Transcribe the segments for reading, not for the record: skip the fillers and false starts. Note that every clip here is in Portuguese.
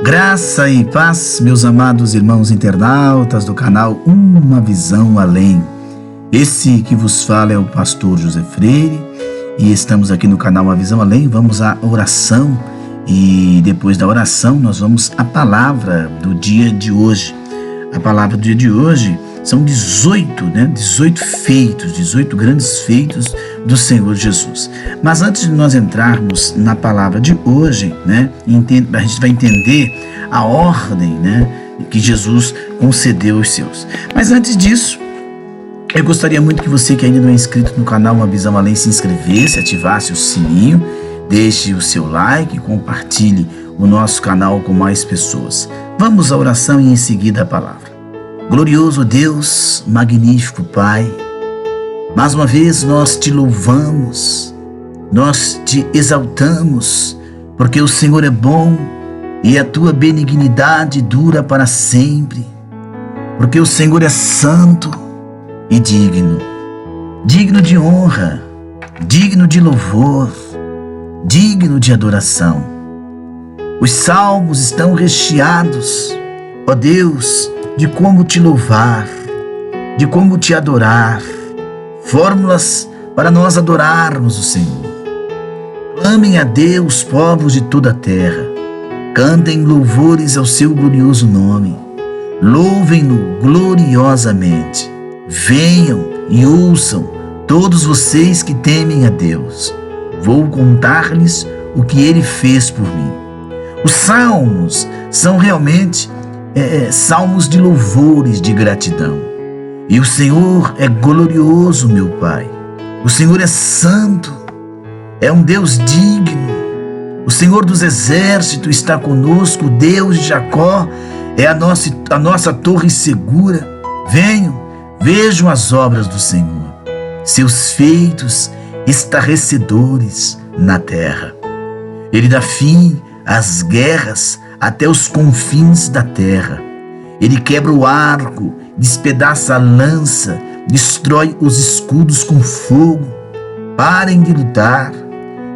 Graça e paz, meus amados irmãos internautas do canal Uma Visão Além. Esse que vos fala é o pastor José Freire e estamos aqui no canal Uma Visão Além. Vamos à oração e depois da oração nós vamos à palavra do dia de hoje. A palavra do dia de hoje são 18 feitos, 18 grandes feitos do Senhor Jesus. Mas antes de nós entrarmos na palavra de hoje, a gente vai entender a ordem, que Jesus concedeu aos seus. Mas antes disso, eu gostaria muito que você que ainda não é inscrito no canal Uma Visão Além se inscrevesse, ativasse o sininho, deixe o seu like, compartilhe o nosso canal com mais pessoas. Vamos à oração e em seguida a palavra. Glorioso Deus, magnífico Pai, mais uma vez nós te louvamos, nós te exaltamos, porque o Senhor é bom e a tua benignidade dura para sempre, porque o Senhor é santo e digno de honra, digno de louvor, digno de adoração. Os salmos estão recheados, ó Deus, de como te louvar, de como te adorar, fórmulas para nós adorarmos o Senhor. Clamem a Deus, povos de toda a terra, cantem louvores ao seu glorioso nome, louvem-no gloriosamente. Venham e ouçam todos vocês que temem a Deus. Vou contar-lhes o que Ele fez por mim. Os salmos são realmente salmos de louvores, de gratidão. E o Senhor é glorioso, meu Pai. O Senhor é santo, é um Deus digno. O Senhor dos exércitos está conosco, o Deus de Jacó é a nossa torre segura. Venham, vejam as obras do Senhor, seus feitos estarrecedores na terra. Ele dá fim às guerras até os confins da terra. Ele quebra o arco, despedaça a lança, destrói os escudos com fogo. Parem de lutar,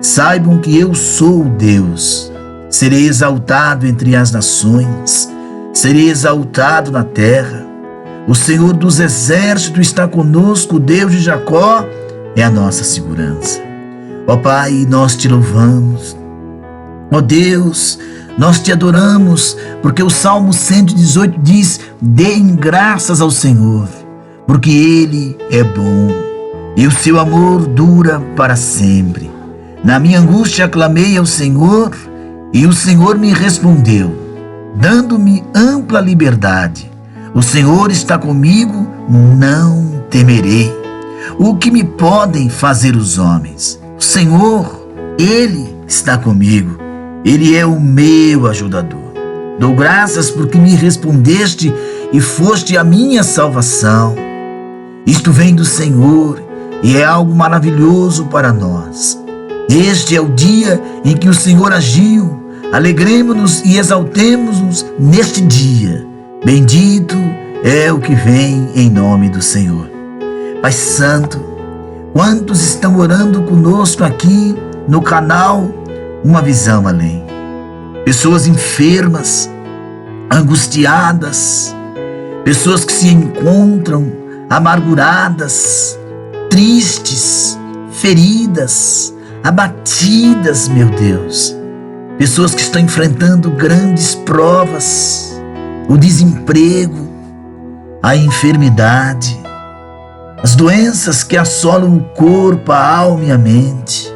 saibam que eu sou Deus. Serei exaltado entre as nações, serei exaltado na terra. O Senhor dos exércitos está conosco, o Deus de Jacó é a nossa segurança. Ó Pai, nós te louvamos. Ó Deus, nós te adoramos, porque o Salmo 118 diz: deem graças ao Senhor, porque Ele é bom, e o seu amor dura para sempre. Na minha angústia clamei ao Senhor, e o Senhor me respondeu, dando-me ampla liberdade. O Senhor está comigo, não temerei. O que me podem fazer os homens? O Senhor, Ele está comigo. Ele é o meu ajudador. Dou graças porque me respondeste e foste a minha salvação. Isto vem do Senhor e é algo maravilhoso para nós. Este é o dia em que o Senhor agiu. Alegremo-nos e exaltemo-nos neste dia. Bendito é o que vem em nome do Senhor. Pai Santo, quantos estão orando conosco aqui no canal Uma Visão Além? Pessoas enfermas, angustiadas, pessoas que se encontram amarguradas, tristes, feridas, abatidas, meu Deus. Pessoas que estão enfrentando grandes provas, o desemprego, a enfermidade, as doenças que assolam o corpo, a alma e a mente.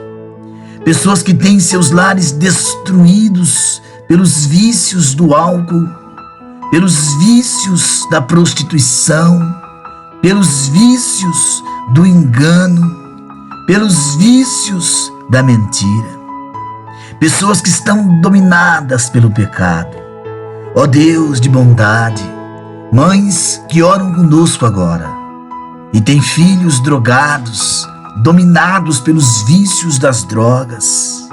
Pessoas que têm seus lares destruídos pelos vícios do álcool, pelos vícios da prostituição, pelos vícios do engano, pelos vícios da mentira. Pessoas que estão dominadas pelo pecado. Ó Deus de bondade, mães que oram conosco agora e têm filhos drogados, dominados pelos vícios das drogas,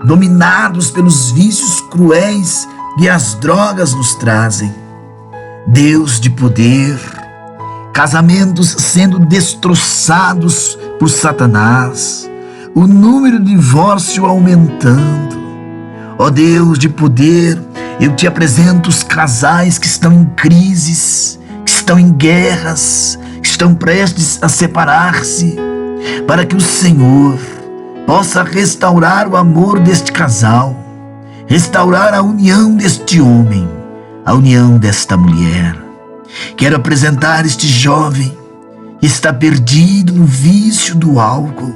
dominados pelos vícios cruéis que as drogas nos trazem. Deus de poder, casamentos sendo destroçados por Satanás, o número de divórcio aumentando. Ó Deus de poder, eu te apresento os casais que estão em crises, que estão em guerras, que estão prestes a separar-se, para que o Senhor possa restaurar o amor deste casal, restaurar a união deste homem, a união desta mulher. Quero apresentar este jovem que está perdido no vício do álcool,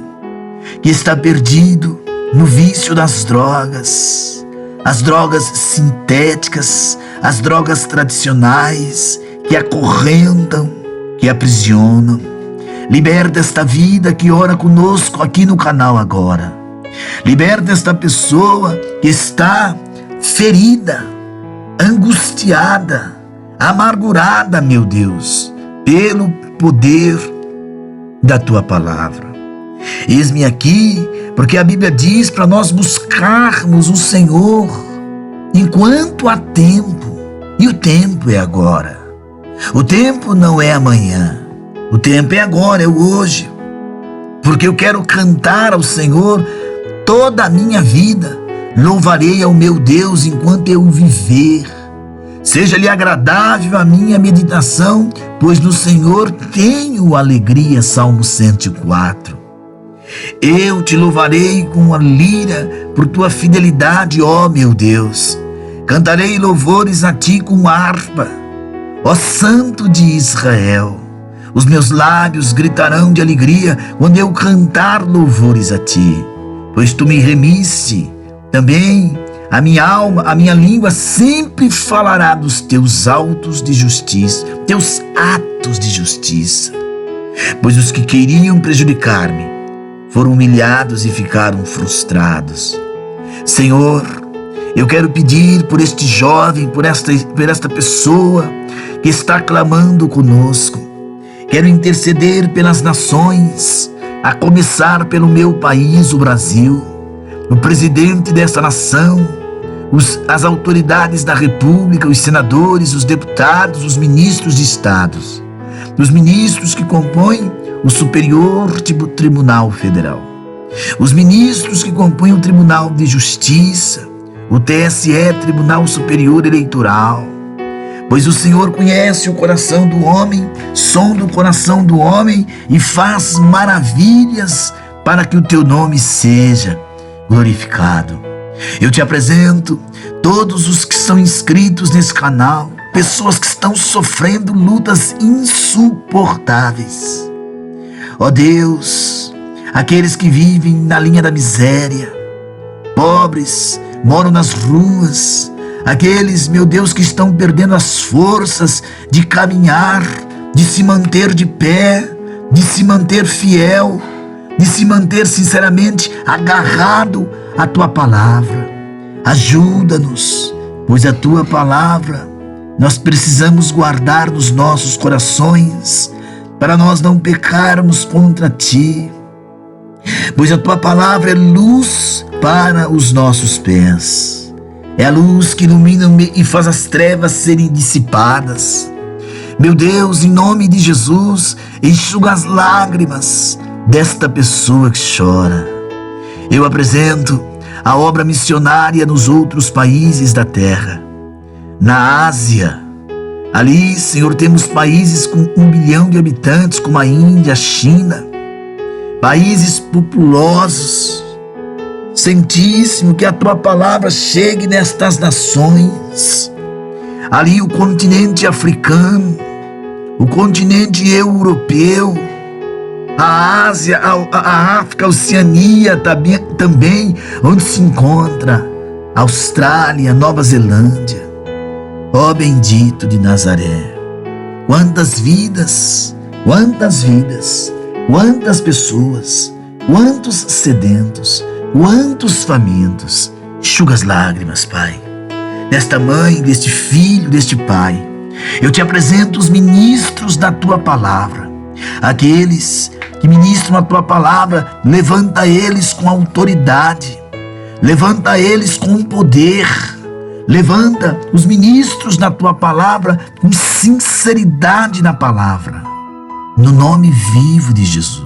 que está perdido no vício das drogas, as drogas sintéticas, as drogas tradicionais que acorrentam, que aprisionam. Liberta esta vida que ora conosco aqui no canal agora. Liberta esta pessoa que está ferida, angustiada, amargurada, meu Deus, pelo poder da tua palavra. Eis-me aqui, porque a Bíblia diz para nós buscarmos o Senhor enquanto há tempo, e o tempo é agora. O tempo não é amanhã, o tempo é agora, é o hoje, porque eu quero cantar ao Senhor toda a minha vida. Louvarei ao meu Deus enquanto eu viver. Seja-lhe agradável a minha meditação, pois no Senhor tenho alegria. Salmo 104. Eu te louvarei com a lira por tua fidelidade, ó meu Deus. Cantarei louvores a ti com harpa, ó Santo de Israel. Os meus lábios gritarão de alegria quando eu cantar louvores a ti, pois tu me remiste. Também a minha alma, a minha língua sempre falará dos teus autos de justiça, teus atos de justiça. Pois os que queriam prejudicar-me foram humilhados e ficaram frustrados. Senhor, eu quero pedir por este jovem, por esta pessoa que está clamando conosco. Quero interceder pelas nações, a começar pelo meu país, o Brasil, o presidente desta nação, as autoridades da República, os senadores, os deputados, os ministros de estados, os ministros que compõem o Superior Tribunal Federal, os ministros que compõem o Tribunal de Justiça, o TSE, Tribunal Superior Eleitoral. Pois o Senhor conhece o coração do homem, sonda o coração do homem e faz maravilhas para que o teu nome seja glorificado. Eu te apresento todos os que são inscritos nesse canal, pessoas que estão sofrendo lutas insuportáveis. Ó Deus, aqueles que vivem na linha da miséria, pobres, moram nas ruas, aqueles, meu Deus, que estão perdendo as forças de caminhar, de se manter de pé, de se manter fiel, de se manter sinceramente agarrado à tua palavra. Ajuda-nos, pois a tua palavra nós precisamos guardar nos nossos corações para nós não pecarmos contra ti. Pois a tua palavra é luz para os nossos pés. É a luz que ilumina e faz as trevas serem dissipadas. Meu Deus, em nome de Jesus, enxuga as lágrimas desta pessoa que chora. Eu apresento a obra missionária nos outros países da terra. Na Ásia, ali, Senhor, temos países com 1 bilhão de habitantes, como a Índia, a China, países populosos. Santíssimo, que a tua palavra chegue nestas nações. Ali o continente africano, o continente europeu, a Ásia, a África, a Oceania também, onde se encontra a Austrália, Nova Zelândia. Ó bendito de Nazaré, quantas vidas, quantas pessoas, quantos sedentos, quantos famintos. Enxuga as lágrimas, Pai, desta mãe, deste filho, deste pai. Eu te apresento os ministros da tua palavra, aqueles que ministram a tua palavra. Levanta eles com autoridade, levanta eles com poder, levanta os ministros da tua palavra com sinceridade na palavra, no nome vivo de Jesus.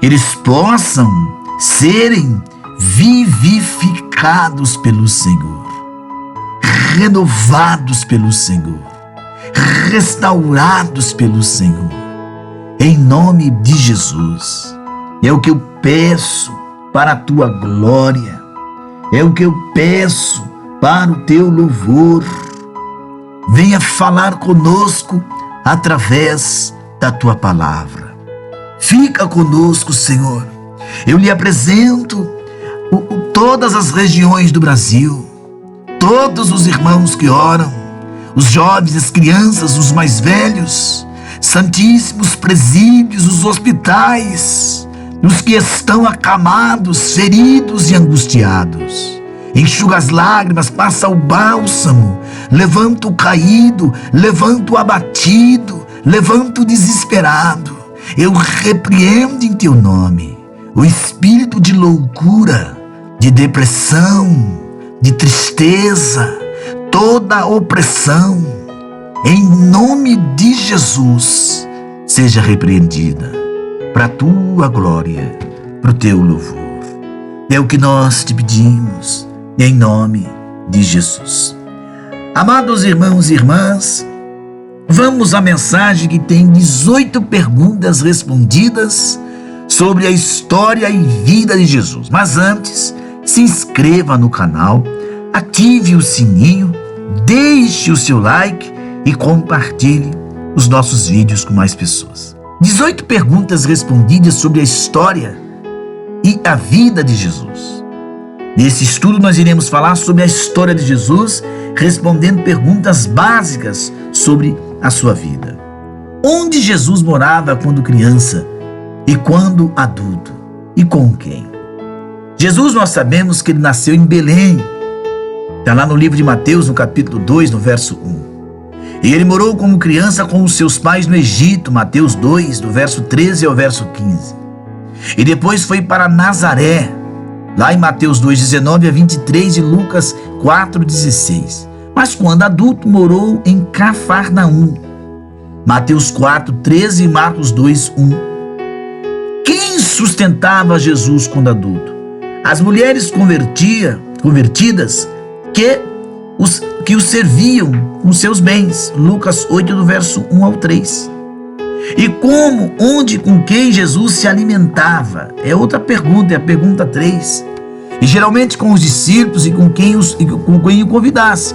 que eles possam serem vivificados pelo Senhor, renovados pelo Senhor, restaurados pelo Senhor, em nome de Jesus. É o que eu peço para a tua glória, é o que eu peço para o teu louvor. Venha falar conosco através da tua palavra. Fica conosco, Senhor. Eu lhe apresento todas as regiões do Brasil, todos os irmãos que oram, os jovens, as crianças, os mais velhos, santíssimos presídios, os hospitais, os que estão acamados, feridos e angustiados. Enxuga as lágrimas, passa o bálsamo, levanta o caído, levanta o abatido, levanta o desesperado. Eu repreendo em teu nome o espírito de loucura, de depressão, de tristeza, toda opressão, em nome de Jesus, seja repreendida para a tua glória, para o teu louvor. É o que nós te pedimos, em nome de Jesus. Amados irmãos e irmãs, vamos à mensagem que tem 18 perguntas respondidas sobre a história e vida de Jesus. Mas antes, se inscreva no canal, ative o sininho, deixe o seu like e compartilhe os nossos vídeos com mais pessoas. 18 perguntas respondidas sobre a história e a vida de Jesus. Nesse estudo nós iremos falar sobre a história de Jesus, respondendo perguntas básicas sobre a sua vida. Onde Jesus morava quando criança e quando adulto? E com quem? Jesus, nós sabemos que ele nasceu em Belém. Está lá no livro de Mateus, no capítulo 2, no verso 1. E ele morou como criança com os seus pais no Egito, Mateus 2, do verso 13 ao verso 15. E depois foi para Nazaré, lá em Mateus 2, 19 a 23 e Lucas 4, 16. Mas quando adulto, morou em Cafarnaum, Mateus 4, 13 e Marcos 2, 1. Quem sustentava Jesus quando adulto? As mulheres convertidas que os serviam com seus bens, Lucas 8, do verso 1 ao 3. E como, onde, com quem Jesus se alimentava? É outra pergunta, é a pergunta 3. E geralmente com os discípulos e com quem o convidasse.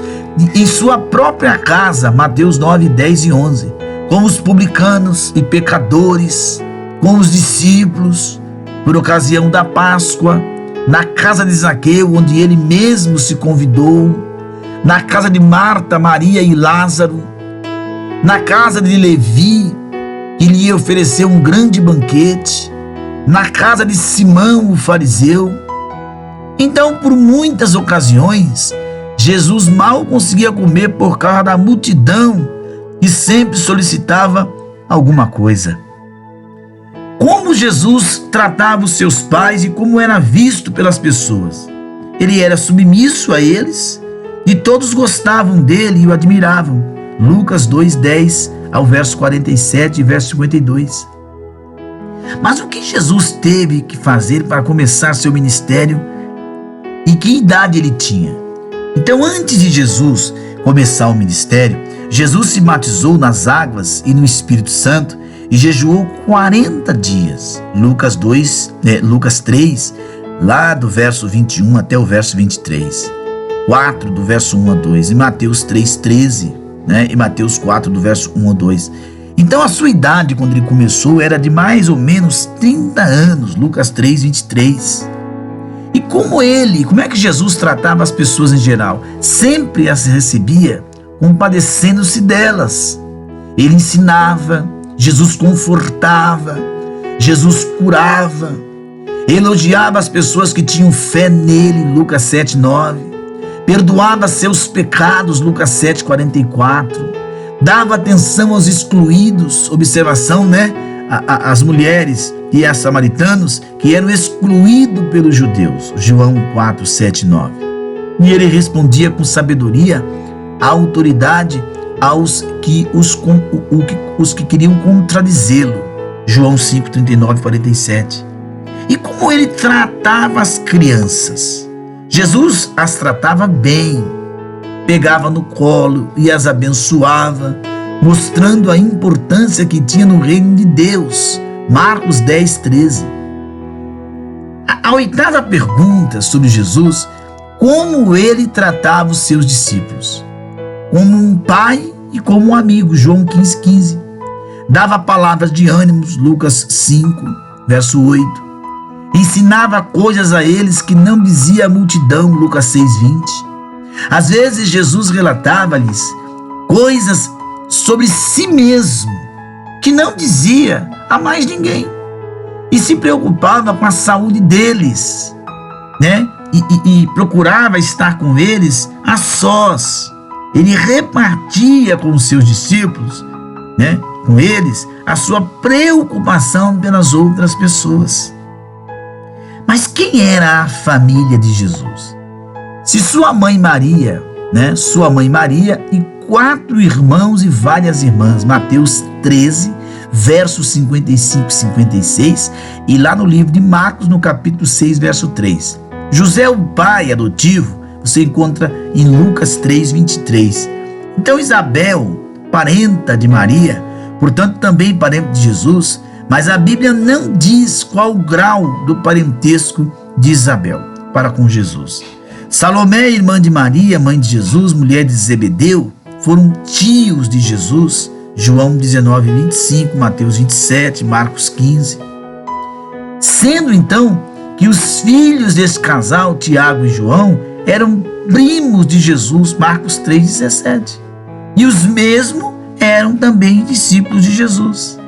Em sua própria casa, Mateus 9, 10 e 11. Com os publicanos e pecadores, com os discípulos, por ocasião da Páscoa, na casa de Zaqueu, onde ele mesmo se convidou, na casa de Marta, Maria e Lázaro, na casa de Levi, que lhe ofereceu um grande banquete, na casa de Simão, o fariseu. Então, por muitas ocasiões, Jesus mal conseguia comer por causa da multidão que sempre solicitava alguma coisa. Como Jesus tratava os seus pais e como era visto pelas pessoas? Ele era submisso a eles e todos gostavam dele e o admiravam. Lucas 2, 10 ao verso 47 e verso 52. Mas o que Jesus teve que fazer para começar seu ministério e que idade ele tinha? Então, antes de Jesus começar o ministério, Jesus se batizou nas águas e no Espírito Santo e jejuou 40 dias. Lucas 3, lá do verso 21 até o verso 23. 4, do verso 1 a 2. E Mateus 3, 13. E Mateus 4, do verso 1 a 2. Então a sua idade quando ele começou era de mais ou menos 30 anos. Lucas 3, 23. E como é que Jesus tratava as pessoas em geral? Sempre as recebia compadecendo-se delas. Ele ensinava, Jesus confortava, Jesus curava, elogiava as pessoas que tinham fé nele, Lucas 7, 9, perdoava seus pecados, Lucas 7, 44, dava atenção aos excluídos, observação, as mulheres e as samaritanos que eram excluídos pelos judeus, João 4, 7, 9. E ele respondia com sabedoria, autoridade aos que os que queriam contradizê-lo, João 5, 39 e 47. E como ele tratava as crianças? Jesus as tratava bem, pegava no colo e as abençoava, mostrando a importância que tinha no reino de Deus. Marcos 10, 13. A oitava pergunta sobre Jesus: como ele tratava os seus discípulos? Como um pai e como um amigo, João 15, 15. Dava palavras de ânimos, Lucas 5, verso 8. Ensinava coisas a eles que não dizia a multidão, Lucas 6, 20. Às vezes Jesus relatava-lhes coisas sobre si mesmo que não dizia a mais ninguém, e se preocupava com a saúde deles, né? E procurava estar com eles a sós. Ele repartia com os seus discípulos, né, com eles, a sua preocupação pelas outras pessoas. Mas quem era a família de Jesus? Se sua mãe Maria, né, sua mãe Maria e 4 irmãos e várias irmãs, Mateus 13, versos 55 e 56, e lá no livro de Marcos, no capítulo 6, verso 3. José, o pai adotivo, você encontra em Lucas 3, 23. Então Isabel, parenta de Maria, portanto também parente de Jesus, mas a Bíblia não diz qual o grau do parentesco de Isabel para com Jesus. Salomé, irmã de Maria, mãe de Jesus, mulher de Zebedeu, foram tios de Jesus, João 19, 25, Mateus 27, Marcos 15. Sendo então que os filhos desse casal, Tiago e João, eram primos de Jesus, Marcos 3, 17. E os mesmos eram também discípulos de Jesus.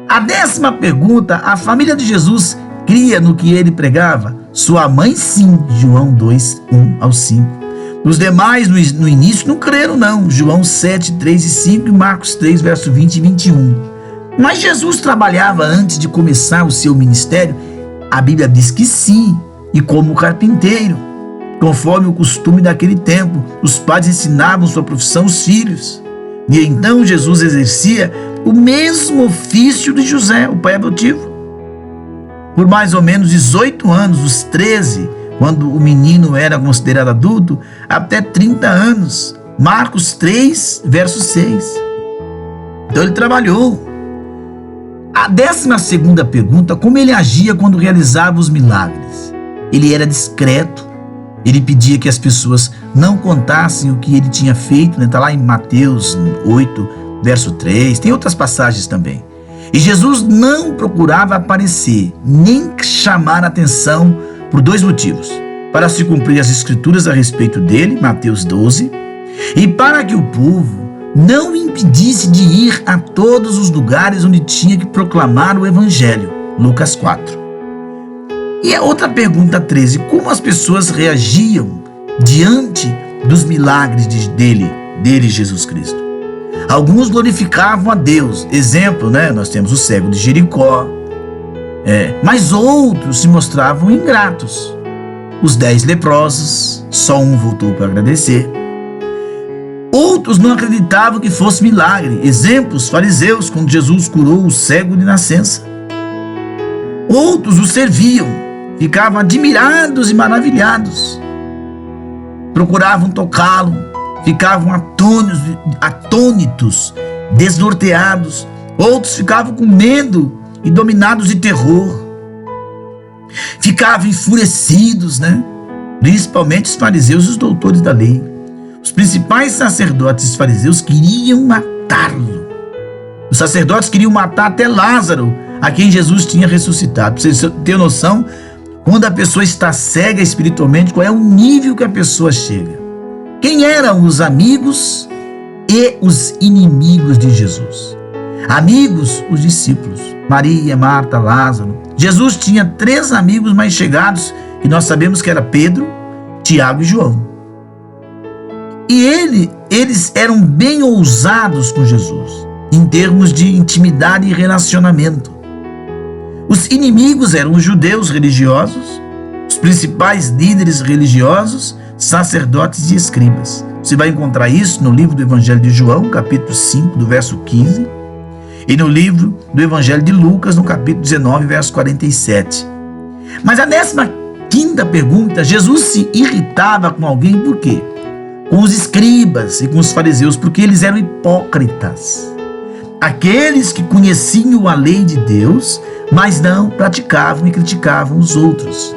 A 10ª pergunta: a família de Jesus cria no que ele pregava? Sua mãe sim, João 2, 1 ao 5. Os demais no início não creram não, João 7, 3 e 5 e Marcos 3, verso 20 e 21. Mas Jesus trabalhava antes de começar o seu ministério? A Bíblia diz que sim, e como carpinteiro. Conforme o costume daquele tempo, os pais ensinavam sua profissão aos filhos. E então Jesus exercia o mesmo ofício de José, o pai adotivo. Por mais ou menos 18 anos, os 13, quando o menino era considerado adulto, até 30 anos. Marcos 3, verso 6. Então ele trabalhou. A 12ª pergunta: como ele agia quando realizava os milagres? Ele era discreto. Ele pedia que as pessoas não contassem o que ele tinha feito, né? Está lá em Mateus 8, verso 3. Tem outras passagens também. E Jesus não procurava aparecer, nem chamar a atenção por 2 motivos: para se cumprir as escrituras a respeito dele, Mateus 12, e para que o povo não o impedisse de ir a todos os lugares onde tinha que proclamar o evangelho, Lucas 4. E a outra pergunta 13: como as pessoas reagiam diante dos milagres dele, Jesus Cristo? Alguns glorificavam a Deus. Exemplo, né? Nós temos o cego de Jericó. Mas outros se mostravam ingratos. Os 10 leprosos, só um voltou para agradecer. Outros não acreditavam que fosse milagre. Exemplo, os fariseus, quando Jesus curou o cego de nascença. Outros o serviam, ficavam admirados e maravilhados. Procuravam tocá-lo, ficavam atônitos, desnorteados. Outros ficavam com medo e dominados de terror. Ficavam enfurecidos, né? Principalmente os fariseus e os doutores da lei. Os principais sacerdotes e fariseus queriam matá-lo. Os sacerdotes queriam matar até Lázaro, a quem Jesus tinha ressuscitado. Para você ter noção, quando a pessoa está cega espiritualmente, qual é o nível que a pessoa chega. Quem eram os amigos e os inimigos de Jesus? Amigos, os discípulos, Maria, Marta, Lázaro. Jesus tinha 3 amigos mais chegados, que nós sabemos que era Pedro, Tiago e João. E eles eram bem ousados com Jesus, em termos de intimidade e relacionamento. Os inimigos eram os judeus religiosos, os principais líderes religiosos, sacerdotes e escribas. Você vai encontrar isso no livro do Evangelho de João, capítulo 5, do verso 15. e no livro do Evangelho de Lucas, no capítulo 19, verso 47. Mas a 15ª pergunta, Jesus se irritava com alguém por quê? Com os escribas e com os fariseus, porque eles eram hipócritas. Aqueles que conheciam a lei de Deus, mas não praticavam e criticavam os outros.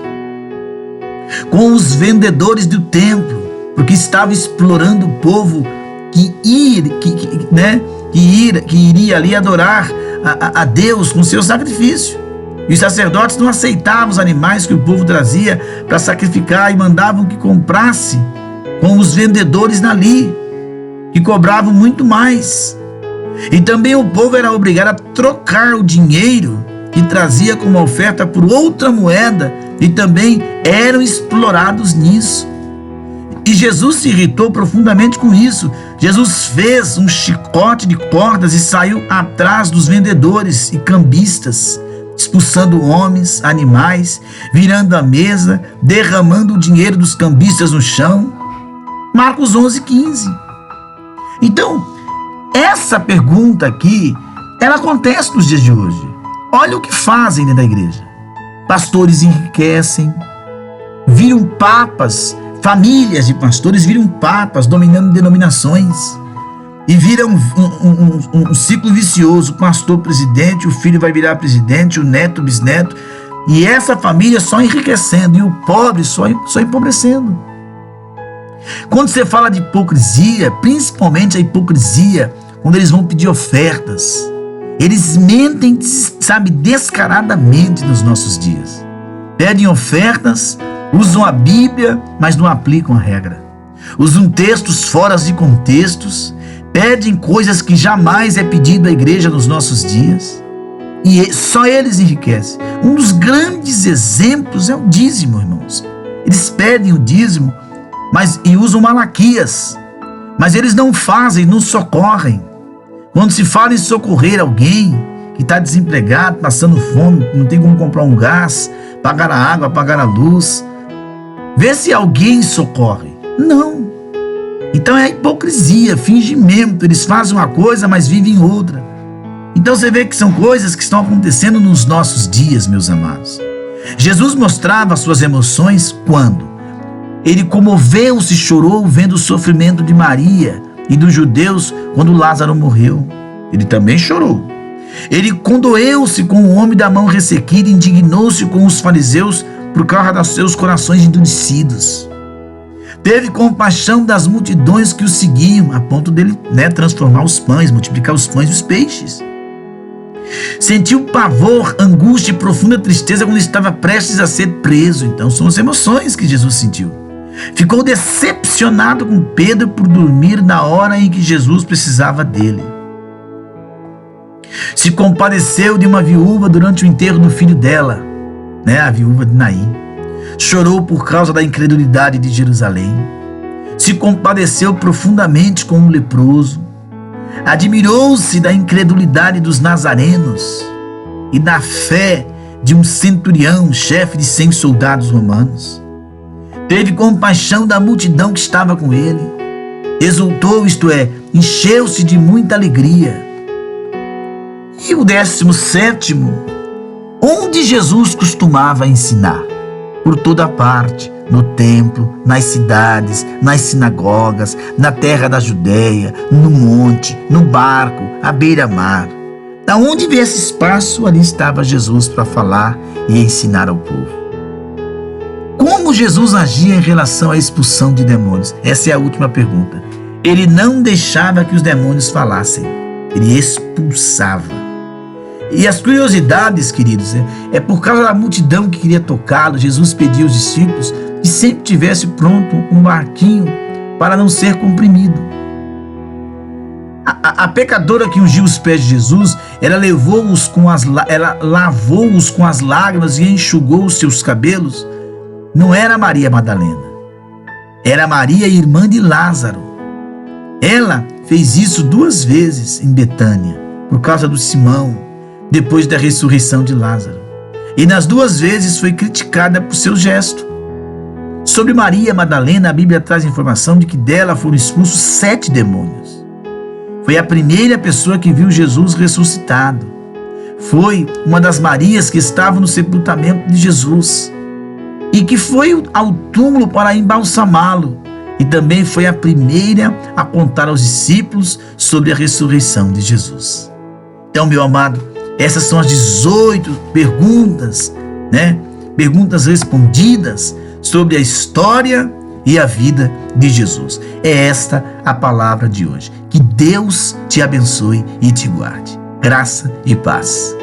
Com os vendedores do templo, porque estavam explorando o povo que iria ali adorar a Deus com seu sacrifício. E os sacerdotes não aceitavam os animais que o povo trazia para sacrificar e mandavam que comprasse com os vendedores ali, que cobravam muito mais. E também o povo era obrigado a trocar o dinheiro que trazia como oferta por outra moeda, e também eram explorados nisso. E Jesus se irritou profundamente com isso. Jesus fez um chicote de cordas e saiu atrás dos vendedores e cambistas, expulsando homens, animais, virando a mesa, derramando o dinheiro dos cambistas no chão. Marcos 11:15. Então, essa pergunta aqui, ela acontece nos dias de hoje. Olha o que fazem dentro da igreja. Pastores enriquecem, viram papas, famílias de pastores viram papas, dominando denominações, e viram um ciclo vicioso. O pastor presidente, o filho vai virar presidente, o neto bisneto, e essa família só enriquecendo, e o pobre só empobrecendo. Quando você fala de hipocrisia, principalmente a hipocrisia, quando eles vão pedir ofertas, eles mentem, sabe, descaradamente nos nossos dias. Pedem ofertas, usam a Bíblia, mas não aplicam a regra. Usam textos fora de contextos, pedem coisas que jamais é pedido à igreja nos nossos dias, e só eles enriquecem. Um dos grandes exemplos é o dízimo, irmãos. Eles pedem o dízimo, e usam Malaquias, mas eles não fazem, não socorrem. Quando se fala em socorrer alguém que está desempregado, passando fome, não tem como comprar um gás, pagar a água, pagar a luz, vê se alguém socorre. Não. Então é hipocrisia, fingimento. Eles fazem uma coisa, mas vivem outra. Então você vê que são coisas que estão acontecendo nos nossos dias, meus amados. Jesus mostrava suas emoções quando? Ele comoveu-se e chorou vendo o sofrimento de Maria e dos judeus quando Lázaro morreu. Ele também chorou. Ele condoeu-se com o homem da mão ressequida e indignou-se com os fariseus por causa dos seus corações endurecidos. Teve compaixão das multidões que o seguiam, a ponto dele transformar os pães, multiplicar os pães e os peixes. Sentiu pavor, angústia e profunda tristeza quando estava prestes a ser preso. Então são as emoções que Jesus sentiu. Ficou decepcionado com Pedro por dormir na hora em que Jesus precisava dele. Se compadeceu de uma viúva durante o enterro do filho dela, a viúva de Naim. Chorou por causa da incredulidade de Jerusalém. Se compadeceu profundamente com um leproso. Admirou-se da incredulidade dos nazarenos e da fé de um centurião, chefe de 100 soldados romanos. Teve compaixão da multidão que estava com ele. Exultou, isto é, encheu-se de muita alegria. E o 17º, onde Jesus costumava ensinar? Por toda parte, no templo, nas cidades, nas sinagogas, na terra da Judéia, no monte, no barco, à beira-mar. Aonde viesse espaço, ali estava Jesus para falar e ensinar ao povo. Como Jesus agia em relação à expulsão de demônios? Essa é a última pergunta. Ele não deixava que os demônios falassem. Ele expulsava. E as curiosidades, queridos, é por causa da multidão que queria tocá-lo. Jesus pediu aos discípulos que sempre tivesse pronto um barquinho para não ser comprimido. A pecadora que ungiu os pés de Jesus, ela lavou-os com as lágrimas e enxugou os seus cabelos. Não era Maria Madalena, era Maria, irmã de Lázaro. Ela fez isso 2 vezes em Betânia, por causa do Simão, depois da ressurreição de Lázaro. E nas 2 vezes foi criticada por seu gesto. Sobre Maria Madalena, a Bíblia traz informação de que dela foram expulsos 7 demônios. Foi a primeira pessoa que viu Jesus ressuscitado. Foi uma das Marias que estavam no sepultamento de Jesus e que foi ao túmulo para embalsamá-lo. E também foi a primeira a contar aos discípulos sobre a ressurreição de Jesus. Então, meu amado, essas são as 18 perguntas, Perguntas respondidas sobre a história e a vida de Jesus. É esta a palavra de hoje. Que Deus te abençoe e te guarde. Graça e paz.